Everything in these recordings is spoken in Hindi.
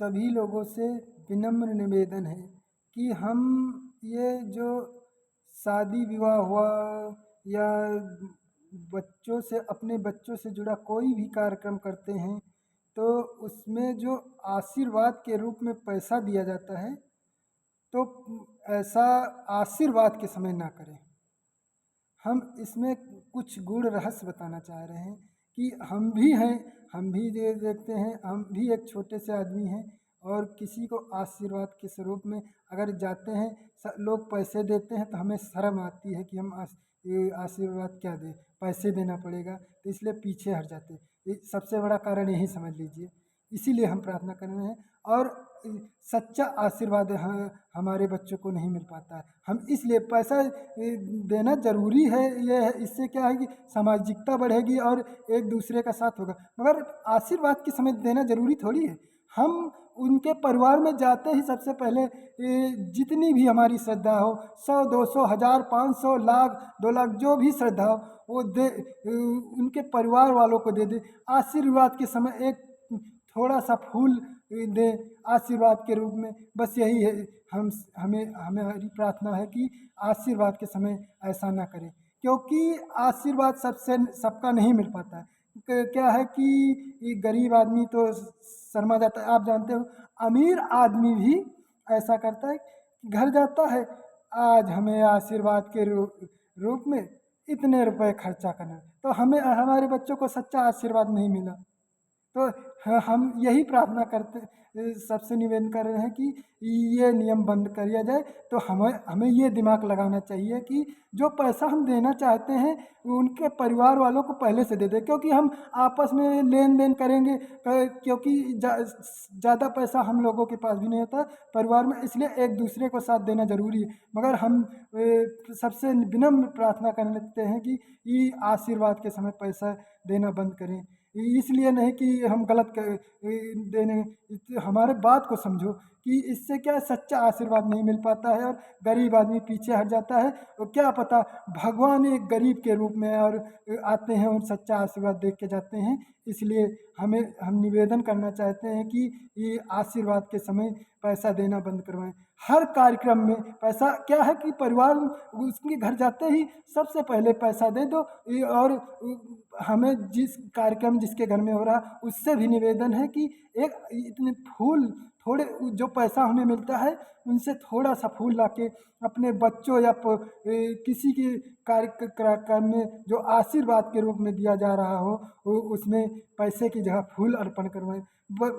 सभी लोगों से विनम्र निवेदन है कि हम ये जो शादी विवाह हुआ या बच्चों से अपने बच्चों से जुड़ा कोई भी कार्यक्रम करते हैं तो उसमें जो आशीर्वाद के रूप में पैसा दिया जाता है तो ऐसा आशीर्वाद के समय ना करें। हम इसमें कुछ गूढ़ रहस्य बताना चाह रहे हैं कि हम भी हैं, हम भी ये देखते हैं, हम भी एक छोटे से आदमी हैं और किसी को आशीर्वाद के स्वरूप में अगर जाते हैं, लोग पैसे देते हैं तो हमें शर्म आती है कि हम ये आशीर्वाद क्या दें, पैसे देना पड़ेगा तो इसलिए पीछे हट जाते हैं। ये सबसे बड़ा कारण यही समझ लीजिए। इसीलिए हम प्रार्थना कर रहे हैं और सच्चा आशीर्वाद हमारे बच्चों को नहीं मिल पाता है। हम इसलिए पैसा देना ज़रूरी है, ये है, इससे क्या है कि सामाजिकता बढ़ेगी और एक दूसरे का साथ होगा, मगर आशीर्वाद के समय देना ज़रूरी थोड़ी है। हम उनके परिवार में जाते ही सबसे पहले जितनी भी हमारी श्रद्धा हो, 100 200 1000 500 लाख 2 लाख जो भी श्रद्धा हो वो दे, उनके परिवार वालों को दे दे। आशीर्वाद के समय एक थोड़ा सा फूल दे आशीर्वाद के रूप में, बस यही है। हमारी प्रार्थना है कि आशीर्वाद के समय ऐसा ना करें, क्योंकि आशीर्वाद सबसे सबका नहीं मिल पाता है। क्या है कि ये गरीब आदमी तो शर्मा जाता है, आप जानते हो। अमीर आदमी भी ऐसा करता है, घर जाता है, आज हमें आशीर्वाद के रूप में इतने रुपए खर्चा करना, तो हमें हमारे बच्चों को सच्चा आशीर्वाद नहीं मिला। तो हम यही प्रार्थना करते, सबसे निवेदन कर रहे हैं कि ये नियम बंद किया जाए। तो हमें हमें ये दिमाग लगाना चाहिए कि जो पैसा हम देना चाहते हैं उनके परिवार वालों को पहले से दे दें, क्योंकि हम आपस में लेन देन करेंगे, क्योंकि ज़्यादा पैसा हम लोगों के पास भी नहीं होता परिवार में, इसलिए एक दूसरे को साथ देना ज़रूरी है। मगर हम सबसे विनम्र प्रार्थना करते हैं कि ये आशीर्वाद के समय पैसा देना बंद करें। इसलिए नहीं कि हम गलत देने, हमारे बात को समझो कि इससे क्या सच्चा आशीर्वाद नहीं मिल पाता है और गरीब आदमी पीछे हट जाता है। और क्या पता भगवान एक गरीब के रूप में और आते हैं और सच्चा आशीर्वाद देख के जाते हैं। इसलिए हम निवेदन करना चाहते हैं कि ये आशीर्वाद के समय पैसा देना बंद करवाएं। हर कार्यक्रम में पैसा क्या है कि परिवार उसके घर जाते ही सबसे पहले पैसा दे दो। और हमें जिस कार्यक्रम जिसके घर में हो रहा उससे भी निवेदन है कि एक इतने फूल, थोड़े जो पैसा हमें मिलता है उनसे थोड़ा सा फूल लाके अपने बच्चों या किसी के कार्यक्रम में जो आशीर्वाद के रूप में दिया जा रहा हो उसमें पैसे की जगह फूल अर्पण करवाएं।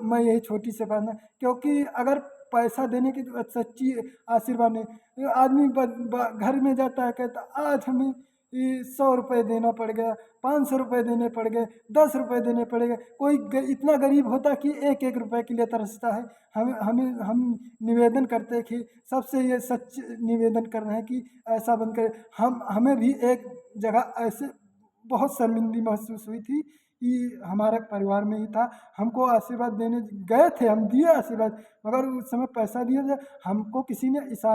मैं यही छोटी सी बात है, क्योंकि अगर पैसा देने की सच्ची आशीर्वाद नहीं, आदमी घर में जाता है कहता आज हमें 100 रुपये देना पड़ गया, 500 रुपये देने पड़ गए, 10 रुपये देने पड़ेगा। कोई इतना गरीब होता कि एक एक रुपये के लिए तरसता है। हम निवेदन करते हैं कि सबसे ये सच निवेदन कर रहे हैं कि ऐसा बंद करें। हमें भी एक जगह ऐसे बहुत शर्मिंदगी महसूस हुई थी कि हमारे परिवार में ही था, हमको आशीर्वाद देने गए थे, हम दिए आशीर्वाद, मगर उस समय पैसा दिया था, हमको किसी ने इशारा